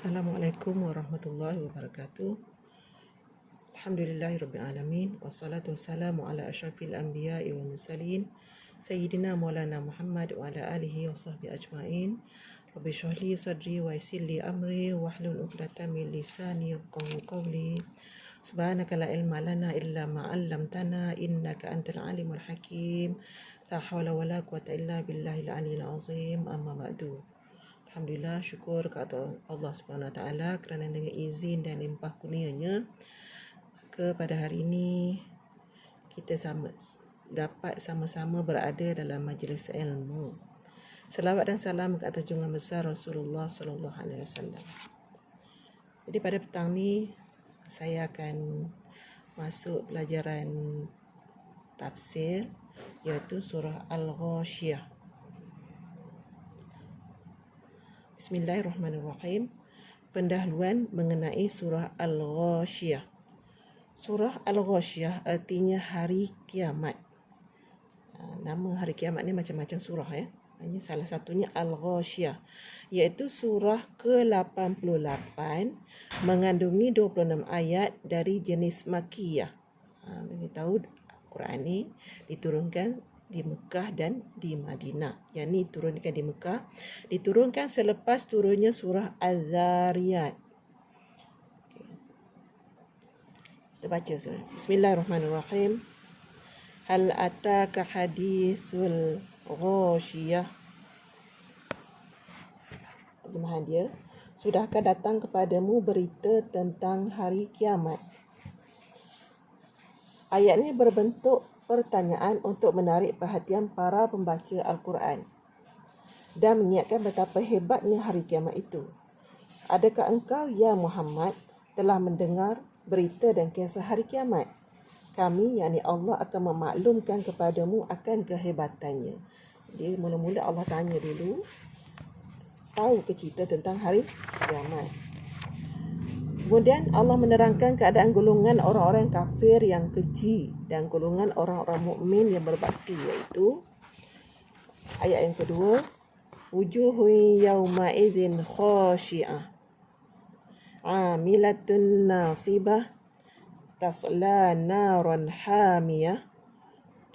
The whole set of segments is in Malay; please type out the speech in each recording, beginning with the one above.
Assalamualaikum warahmatullahi wabarakatuh. Alhamdulillahirrabbilalamin. Wassalatu wassalamu ala asyrafil anbiya'i wal mursalin Sayyidina Maulana Muhammad wa ala alihi wa sahbihi ajma'in. Rabbi shrah li sadri wa yassir li amri wahlul 'uqdatam min lisani yafqahu qawli. Subhanaka la ilma lana illa ma 'allamtana innaka antal alimul hakim. La haula wala quwwata illa billahil aliyyil azim. Amma ba'du. Alhamdulillah, syukur kepada Allah Subhanahu Wa Taala kerana dengan izin dan limpah kurnianya, maka pada hari ini kita dapat sama-sama berada dalam majlis ilmu. Selawat dan salam ke atas junjungan besar Rasulullah Sallallahu Alaihi Wasallam. Jadi pada petang ni saya akan masuk pelajaran tafsir, iaitu surah Al-Ghashiyah. Bismillahirrahmanirrahim. Pendahuluan mengenai surah Al-Ghashiyah. Surah Al-Ghashiyah artinya hari kiamat. Nama hari kiamat ni macam-macam surah ya. Hanya salah satunya Al-Ghashiyah, iaitu surah ke-88 mengandungi 26 ayat dari jenis Makkiyah. Kita tahu Quran ni diturunkan di Mekah dan di Madinah. Yang ni diturunkan di Mekah, diturunkan selepas turunnya surah Az-Zariyat. Kita baca surah. Bismillahirrahmanirrahim. Hal ataka hadithul ghashiyah. Terjemahan dia, sudahkah datang kepadamu berita tentang hari kiamat? Ayat ini berbentuk pertanyaan untuk menarik perhatian para pembaca Al-Quran dan mengingatkan betapa hebatnya hari kiamat itu. Adakah engkau, ya Muhammad, telah mendengar berita dan kisah hari kiamat? Kami, yakni Allah, akan memaklumkan kepadamu akan kehebatannya. Jadi mula-mula Allah tanya dulu, tahu ke kita tentang hari kiamat? Kemudian Allah menerangkan keadaan golongan orang-orang kafir yang keji dan golongan orang-orang mukmin yang berbakti, iaitu ayat yang kedua, wujuhun yawma idzin khashi'ah amilatun nasibah tasla naran hamiyah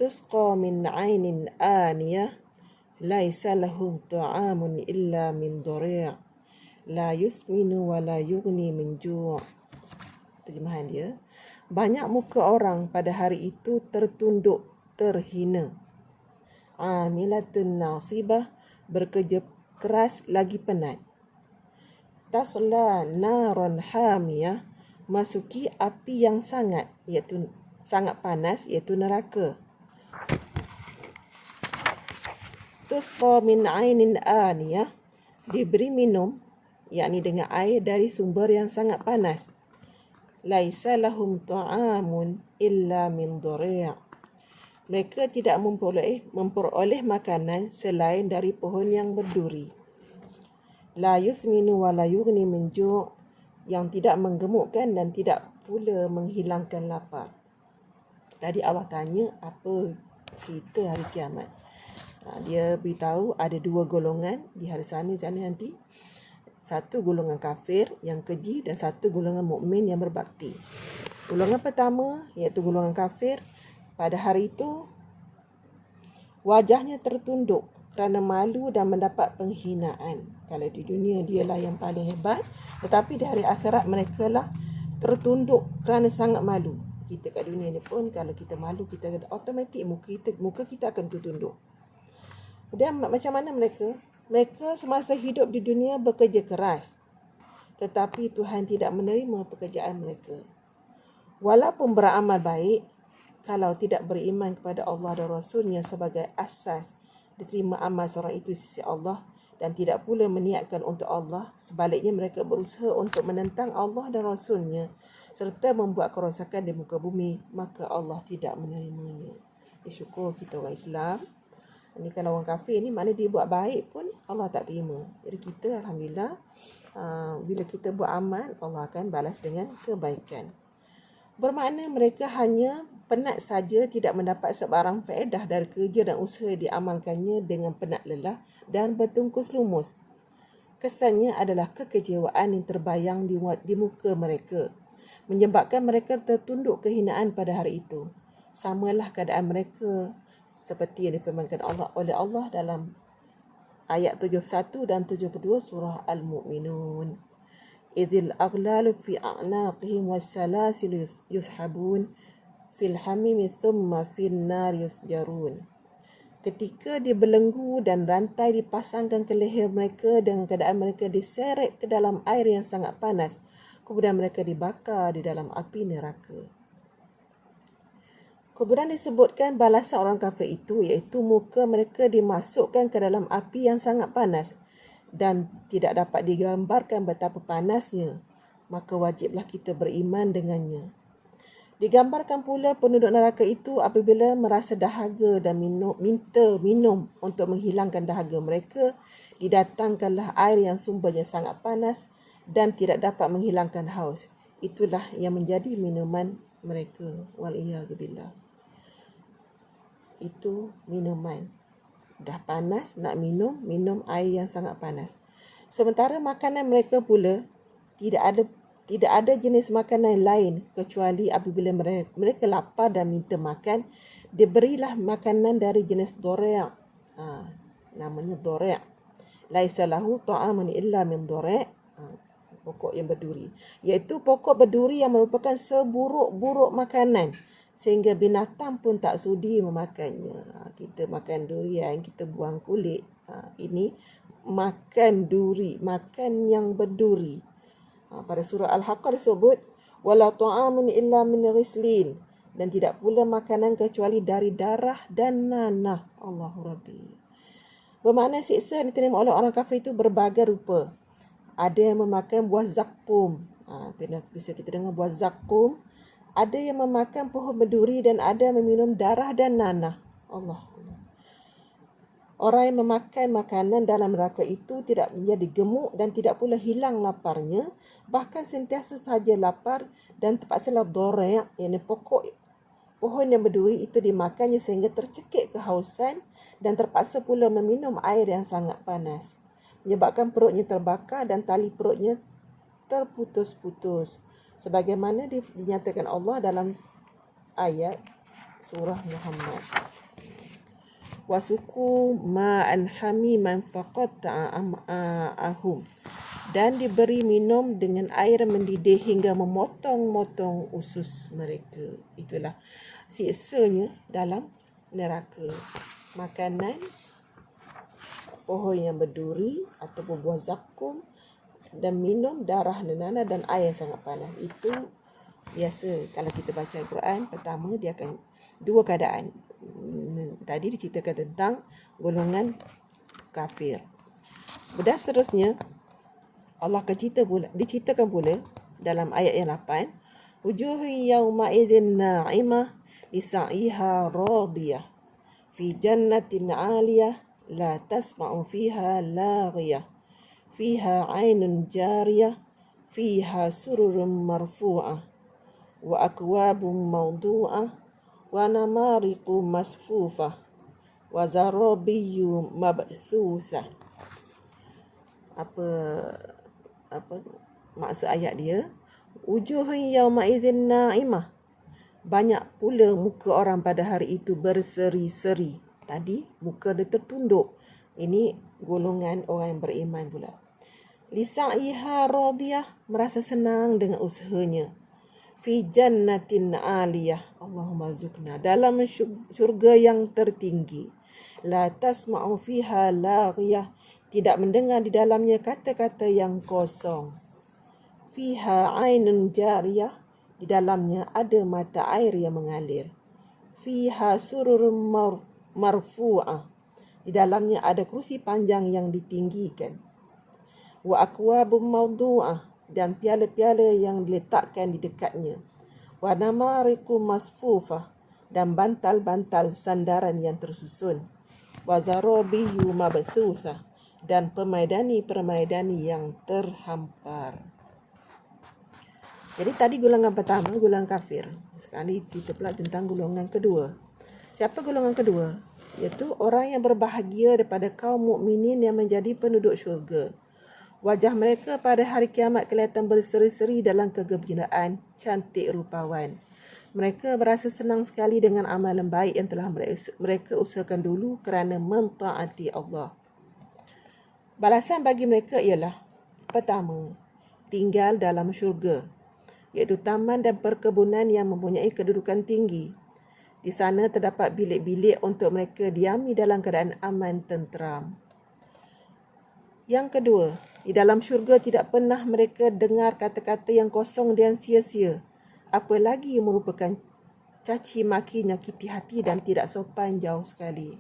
tusqa min 'ainin aniyah laisa lahum ta'amun illa min dhari' la yusminu wa la yughni min ju'. Terjemahan dia, banyak muka orang pada hari itu tertunduk, terhina. Amilatun nasibah, bekerja keras lagi penat. Tasla naran hamiyah, masuki api yang sangat panas, iaitu neraka. Tusqa min 'ainin aniyah, diberi minum, yakni dengan air dari sumber yang sangat panas. Laisa lahum ta'amun illa min dhari'. Mereka tidak memperoleh makanan selain dari pohon yang berduri. La yusminu wa la yughni min ju', yang tidak menggemukkan dan tidak pula menghilangkan lapar. Tadi Allah tanya apa cerita hari kiamat. Dia beritahu ada dua golongan di hari sana nanti. Satu golongan kafir yang keji dan satu golongan mukmin yang berbakti. Golongan pertama, iaitu golongan kafir, pada hari itu wajahnya tertunduk kerana malu dan mendapat penghinaan. Kalau di dunia dialah yang paling hebat, tetapi di hari akhirat mereka lah tertunduk kerana sangat malu. Kita kat dunia ni pun kalau kita malu, kita automatik muka kita akan tertunduk. Kemudian macam mana mereka? Mereka semasa hidup di dunia bekerja keras, tetapi Tuhan tidak menerima pekerjaan mereka. Walaupun beramal baik, kalau tidak beriman kepada Allah dan Rasulnya sebagai asas diterima amal seorang itu di sisi Allah, dan tidak pula meniatkan untuk Allah, sebaliknya mereka berusaha untuk menentang Allah dan Rasulnya serta membuat kerosakan di muka bumi, maka Allah tidak menerimanya. Syukur kita orang Islam. Ini kalau orang kafir ni, mana dia buat baik pun Allah tak terima. Jadi kita alhamdulillah, bila kita buat amal, Allah akan balas dengan kebaikan. Bermakna mereka hanya penat saja, tidak mendapat sebarang faedah dari kerja dan usaha diamalkannya dengan penat lelah dan bertungkus lumus. Kesannya adalah kekecewaan yang terbayang di muka mereka, menyebabkan mereka tertunduk kehinaan pada hari itu. Samalah keadaan mereka seperti yang difirmankan oleh Allah dalam ayat 71 dan 72 surah Al-Mu'minun. Idhil aghlalu fi a'naqihim wassalasil yushabun fil hamimi thumma fil nar yusjarun. Ketika dibelenggu dan rantai dipasangkan ke leher mereka dengan keadaan mereka diseret ke dalam air yang sangat panas, kemudian mereka dibakar di dalam api neraka. Kemudian disebutkan balasan orang kafir itu, iaitu muka mereka dimasukkan ke dalam api yang sangat panas dan tidak dapat digambarkan betapa panasnya, maka wajiblah kita beriman dengannya. Digambarkan pula penduduk neraka itu apabila merasa dahaga dan minta minum untuk menghilangkan dahaga mereka, didatangkanlah air yang sumbernya sangat panas dan tidak dapat menghilangkan haus. Itulah yang menjadi minuman mereka. Waliyazubillah. Itu minuman. Dah panas, nak minum air yang sangat panas. Sementara makanan mereka pula tidak ada jenis makanan lain kecuali apabila mereka lapar dan minta makan, diberilah makanan dari jenis dorea'. Namanya dorea'. Laisa lahu ta'amun illa min dorea'. Pokok yang berduri. Iaitu pokok berduri yang merupakan seburuk-buruk makanan, sehingga binatang pun tak sudi memakannya. Kita makan durian, kita buang kulit. Ini makan duri, makan yang berduri. Pada surah Al-Haqqah disebut wala ta'amun illa min ghislin, dan tidak pula makanan kecuali dari darah dan nanah. Allahu Rabbi. Bermakna siksa yang diterima oleh orang kafir itu berbagai rupa. Ada yang memakan buah zakum. Bisa kita dengar buah zakum. Ada yang memakan pohon berduri dan ada yang meminum darah dan nanah. Allah. Orang yang memakan makanan dalam neraka itu tidak menjadi gemuk dan tidak pula hilang laparnya, bahkan sentiasa saja lapar dan terpaksalah dorek, iaitu pohon yang berduri itu dimakannya sehingga tercekik kehausan dan terpaksa pula meminum air yang sangat panas, menyebabkan perutnya terbakar dan tali perutnya terputus-putus. Sebagaimana dinyatakan Allah dalam ayat surah Muhammad. Wasuku ma'an hamiman faqatta'a am'a'ahum, dan diberi minum dengan air mendidih hingga memotong-motong usus mereka. Itulah siksanya dalam neraka. Makanan pohon yang berduri ataupun buah zakum dan minum darah nenana dan air sangat panas. Itu biasa kalau kita baca Al-Quran, pertama dia akan dua keadaan. Tadi diceritakan tentang golongan kafir. Kemudian seterusnya Allah diceritakan pula dalam ayat yang 8, wujuhu yawma idzin na'imah lisa'iha radiyah fi jannatin 'aliyah la tasma'u fiha laghiyah fiha 'ainun jariyah fiha sururun marfu'ah wa akwabun mawdu'ah wa namariqu masfufah wa zarabiyyu mabthusah. Apa maksud ayat dia? Wujuhun yawma idzin na'imah. Banyak pula muka orang pada hari itu berseri-seri. Tadi muka dia tertunduk. Ini golongan orang yang beriman pula. Lisa'iha radiyah, merasa senang dengan usahanya. Fi jannatin 'aliyah, Allahumma zukna, dalam syurga yang tertinggi. La tasma'u fiha laghiyah, tidak mendengar di dalamnya kata-kata yang kosong. Fiha 'ainun jariyah, di dalamnya ada mata air yang mengalir. Fiha sururun marfu'ah, di dalamnya ada kerusi panjang yang ditinggikan. Wa akwabun mawdu'ah, dan piala-piala yang diletakkan di dekatnya. Wa namariqu masfufah, dan bantal-bantal sandaran yang tersusun. Wa zarabiyyu mabthusah, dan permaidani-permaidani yang terhampar. Jadi tadi golongan pertama, golongan kafir. Sekarang ni cerita pula tentang golongan kedua. Siapa golongan kedua? Iaitu orang yang berbahagia daripada kaum mukminin yang menjadi penduduk syurga. Wajah mereka pada hari kiamat kelihatan berseri-seri dalam kegembiraan, cantik rupawan. Mereka berasa senang sekali dengan amalan baik yang telah mereka usahakan dulu kerana mentaati Allah. Balasan bagi mereka ialah: pertama, tinggal dalam syurga, iaitu taman dan perkebunan yang mempunyai kedudukan tinggi. Di sana terdapat bilik-bilik untuk mereka diami dalam keadaan aman tenteram. Yang kedua, di dalam syurga tidak pernah mereka dengar kata-kata yang kosong dan sia-sia, apalagi merupakan caci maki, menyakiti hati dan tidak sopan jauh sekali.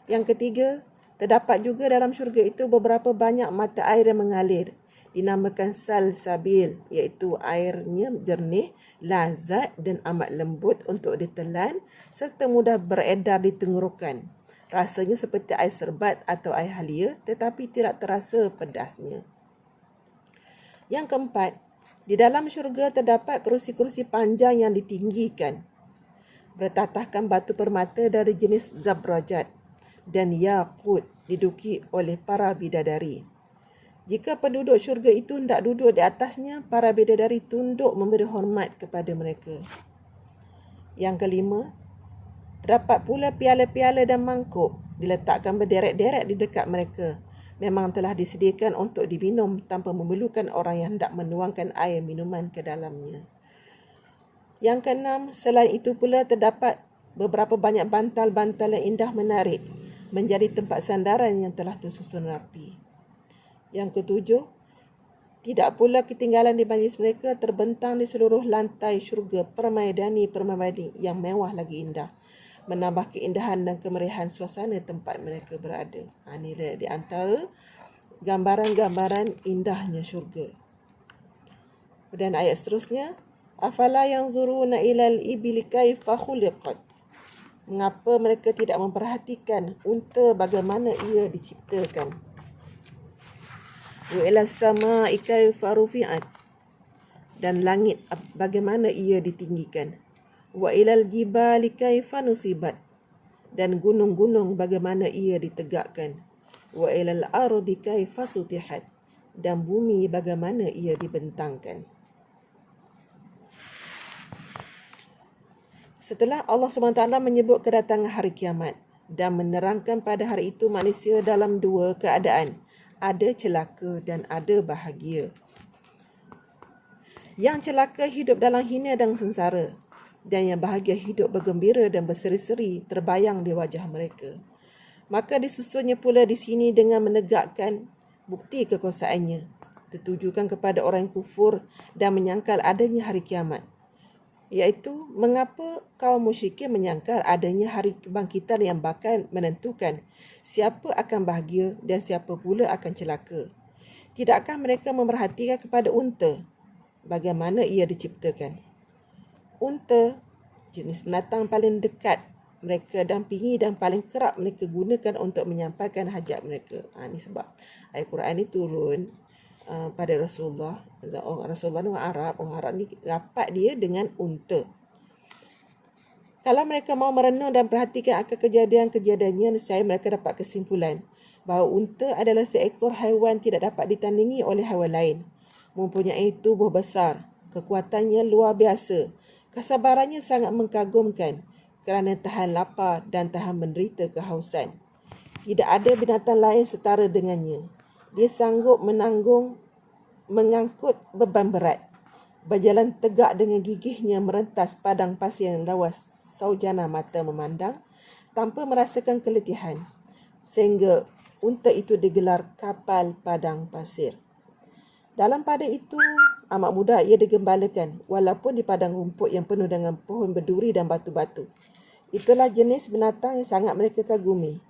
Yang ketiga, terdapat juga dalam syurga itu beberapa banyak mata air yang mengalir, dinamakan salsabil, iaitu airnya jernih, lazat dan amat lembut untuk ditelan serta mudah beredar di tenggorokan. Rasanya seperti air serbat atau air halia, tetapi tidak terasa pedasnya. Yang keempat, di dalam syurga terdapat kerusi-kerusi panjang yang ditinggikan, bertatahkan batu permata dari jenis zabrajat dan yakut diduduki oleh para bidadari. Jika penduduk syurga itu hendak duduk di atasnya, para bidadari tunduk memberi hormat kepada mereka. Yang kelima, terdapat pula piala-piala dan mangkuk diletakkan berderet-deret di dekat mereka. Memang telah disediakan untuk diminum tanpa memerlukan orang yang hendak menuangkan air minuman ke dalamnya. Yang keenam, selain itu pula terdapat beberapa banyak bantal-bantal yang indah menarik menjadi tempat sandaran yang telah tersusun rapi. Yang ketujuh, tidak pula ketinggalan di majlis mereka terbentang di seluruh lantai syurga permaidani yang mewah lagi indah, menambah keindahan dan kemeriahan suasana tempat mereka berada. Ini di antara gambaran-gambaran indahnya syurga. Dan ayat seterusnya, afala yanzuruna ilal ibili kaifa khuliqat. Mengapa mereka tidak memperhatikan unta bagaimana ia diciptakan? Wa ilas samaa'i kaifa rufi'at. Dan langit bagaimana ia ditinggikan. Wa ilal jibali kaifa nusibat. Dan gunung-gunung bagaimana ia ditegakkan. Wa ilal ardi kaifa sutihat. Dan bumi bagaimana ia dibentangkan. Setelah Allah SWT menyebut kedatangan hari kiamat dan menerangkan pada hari itu manusia dalam dua keadaan, ada celaka dan ada bahagia. Yang celaka hidup dalam hina dan sengsara, dan yang bahagia hidup bergembira dan berseri-seri terbayang di wajah mereka. Maka disusunnya pula di sini dengan menegakkan bukti kekuasaannya, ditujukan kepada orang yang kufur dan menyangkal adanya hari kiamat. Iaitu, mengapa kaum musyrikin menyangkal adanya hari kebangkitan yang bakal menentukan siapa akan bahagia dan siapa pula akan celaka. Tidakkah mereka memerhatikan kepada unta, bagaimana ia diciptakan? Unta, jenis binatang paling dekat mereka dampingi dan paling kerap mereka gunakan untuk menyampaikan hajat mereka. Ini sebab ayat Quran ini turun pada Rasulullah. Rasulullah orang Arab ni rapat dia dengan unta. Kalau mereka mau merenung dan perhatikan akan kejadian-kejadiannya, nescaya mereka dapat kesimpulan bahawa unta adalah seekor haiwan tidak dapat ditandingi oleh haiwan lain. Mempunyai tubuh besar, kekuatannya luar biasa, kesabarannya sangat mengagumkan kerana tahan lapar dan tahan menderita kehausan. Tidak ada binatang lain setara dengannya. Dia sanggup mengangkut beban berat, berjalan tegak dengan gigihnya merentas padang pasir yang lawas saujana mata memandang tanpa merasakan keletihan, sehingga unta itu digelar kapal padang pasir. Dalam pada itu amat mudah ia digembalakan walaupun di padang rumput yang penuh dengan pohon berduri dan batu-batu. Itulah jenis binatang yang sangat mereka kagumi.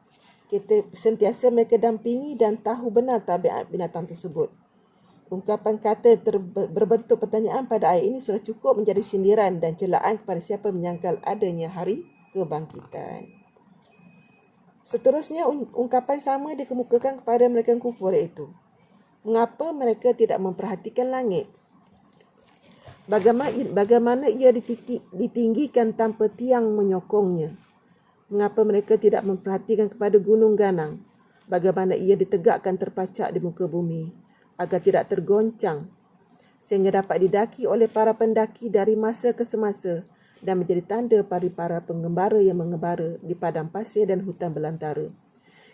Kita sentiasa mereka dampingi dan tahu benar tabiat binatang tersebut. Ungkapan kata berbentuk pertanyaan pada ayat ini sudah cukup menjadi sindiran dan celaan kepada siapa menyangkal adanya hari kebangkitan. Seterusnya, ungkapan sama dikemukakan kepada mereka yang kufur, iaitu, mengapa mereka tidak memperhatikan langit? Bagaimana ia ditinggikan tanpa tiang menyokongnya? Mengapa mereka tidak memperhatikan kepada gunung ganang? bagaimana ia ditegakkan terpacak di muka bumi agar tidak tergoncang sehingga dapat didaki oleh para pendaki dari masa ke semasa dan menjadi tanda bagi para pengembara yang mengembara di padang pasir dan hutan belantara.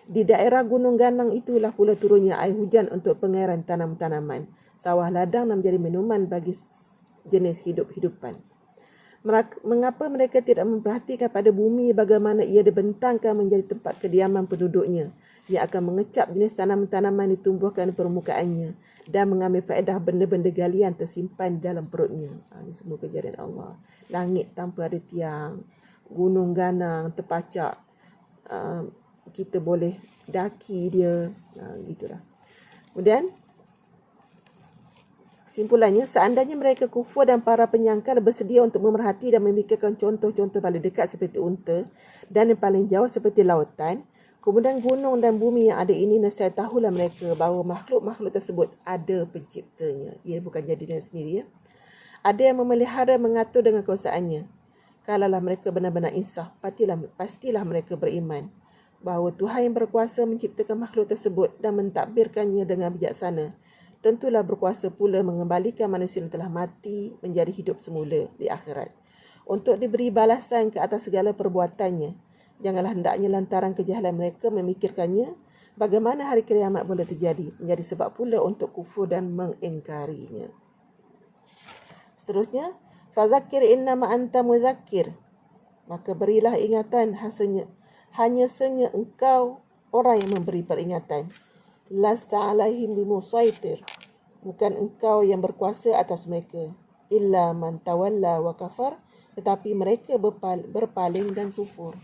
Di daerah Gunung Ganang itulah pula turunnya air hujan untuk pengairan tanam-tanaman, sawah ladang dan menjadi minuman bagi jenis hidup-hidupan. Mengapa mereka tidak memperhatikan pada bumi bagaimana ia dibentangkan menjadi tempat kediaman penduduknya yang akan mengecap jenis tanaman-tanaman ditumbuhkan di permukaannya dan mengambil faedah benda-benda galian tersimpan di dalam perutnya. Ini semua kejadian Allah. Langit tanpa ada tiang, gunung ganang terpacak, kita boleh daki dia, gitulah. Kemudian simpulannya, seandainya mereka kufur dan para penyangkal bersedia untuk memerhati dan memikirkan contoh-contoh paling dekat seperti unta dan yang paling jauh seperti lautan, kemudian gunung dan bumi yang ada ini, nescaya tahulah mereka bahawa makhluk-makhluk tersebut ada penciptanya. Ia bukan jadi diri sendiri. Ya. Ada yang memelihara, mengatur dengan kuasaannya. Kalaulah mereka benar-benar insaf, pastilah mereka beriman bahawa Tuhan yang berkuasa menciptakan makhluk tersebut dan mentadbirkannya dengan bijaksana, tentulah berkuasa pula mengembalikan manusia yang telah mati menjadi hidup semula di akhirat untuk diberi balasan ke atas segala perbuatannya. Janganlah hendaknya lantaran kejahilan mereka memikirkannya bagaimana hari kiamat boleh terjadi, menjadi sebab pula untuk kufur dan mengingkarinya. Seterusnya, fadzakir innama anta mudzakir, maka berilah ingatan, hanya senya engkau orang yang memberi peringatan. Lasta alaihim bimusaitir, bukan engkau yang berkuasa atas mereka. Illa man tawalla wa kafar, tetapi mereka berpaling dan kufur.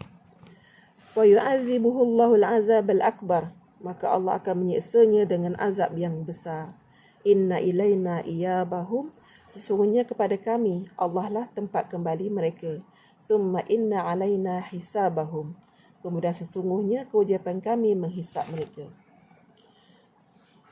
Wa yu'adzibuhu Allahul azab al-akbar, maka Allah akan menyiksanya dengan azab yang besar. Inna ilaina iyabahum, sesungguhnya kepada kami Allah lah tempat kembali mereka. Summa inna alaina hisabahum, kemudian sesungguhnya kewajipan kami menghisap mereka.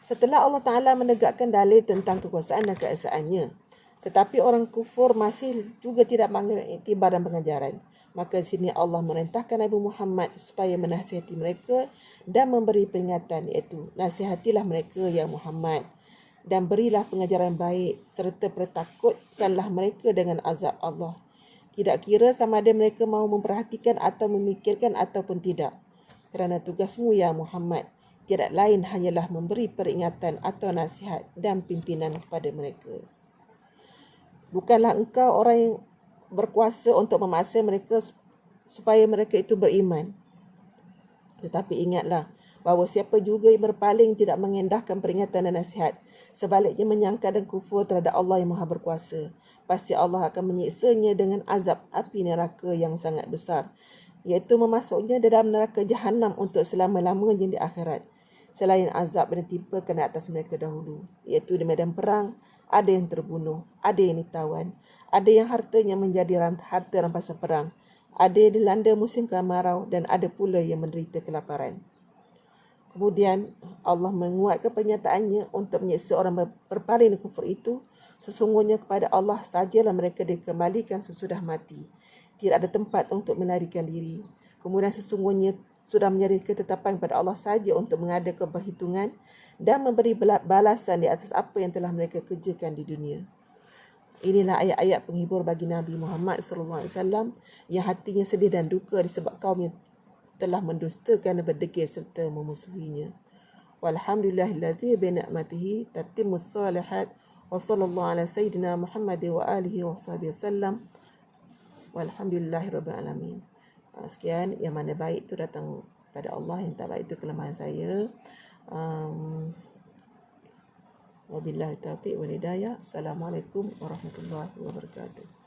Setelah Allah Ta'ala menegakkan dalil tentang kekuasaan dan keesaannya, tetapi orang kufur masih juga tidak mengambil iktibar dan pengajaran, maka di sini Allah merintahkan Nabi Muhammad supaya menasihati mereka dan memberi peringatan, iaitu nasihatilah mereka ya Muhammad dan berilah pengajaran baik serta pertakutkanlah mereka dengan azab Allah. Tidak kira sama ada mereka mahu memperhatikan atau memikirkan ataupun tidak. Kerana tugasmu ya Muhammad tidak lain hanyalah memberi peringatan atau nasihat dan pimpinan kepada mereka. Bukanlah engkau orang yang berkuasa untuk memaksa mereka supaya mereka itu beriman. Tetapi ingatlah bahawa siapa juga yang berpaling tidak mengendahkan peringatan dan nasihat, sebaliknya menyangka dan kufur terhadap Allah yang Maha Berkuasa, pasti Allah akan menyiksanya dengan azab api neraka yang sangat besar, iaitu memasuknya dalam neraka Jahannam untuk selama-lamanya di akhirat. Selain azab yang ditimpakan atas mereka dahulu, iaitu di medan perang, ada yang terbunuh, ada yang ditawan, ada yang hartanya menjadi harta rampasan perang, ada yang dilanda musim kemarau, dan ada pula yang menderita kelaparan. Kemudian Allah menguatkan pernyataannya untuk menyiksa orang berpaling kufur itu. Sesungguhnya kepada Allah sajalah mereka dikembalikan sesudah mati. Tidak ada tempat untuk melarikan diri. Kemudian sesungguhnya sudah menjadi ketetapan kepada Allah saja untuk mengadakan perhitungan dan memberi balasan di atas apa yang telah mereka kerjakan di dunia. Inilah ayat-ayat penghibur bagi Nabi Muhammad SAW yang hatinya sedih dan duka disebab kaumnya telah mendustakan dan berdegil serta memusuhinya. Walhamdulillahillazi bi ni'matihi tatimmus salihat wa sallallahu ala sayyidina Muhammad wa alihi wa sahbihi wasallam. Walhamdulillahirabbil alamin. Sekian, yang mana baik itu datang pada Allah, yang tak baik itu kelemahan saya. Wabillahi taufiq wal hidayah. Assalamualaikum warahmatullahi wabarakatuh.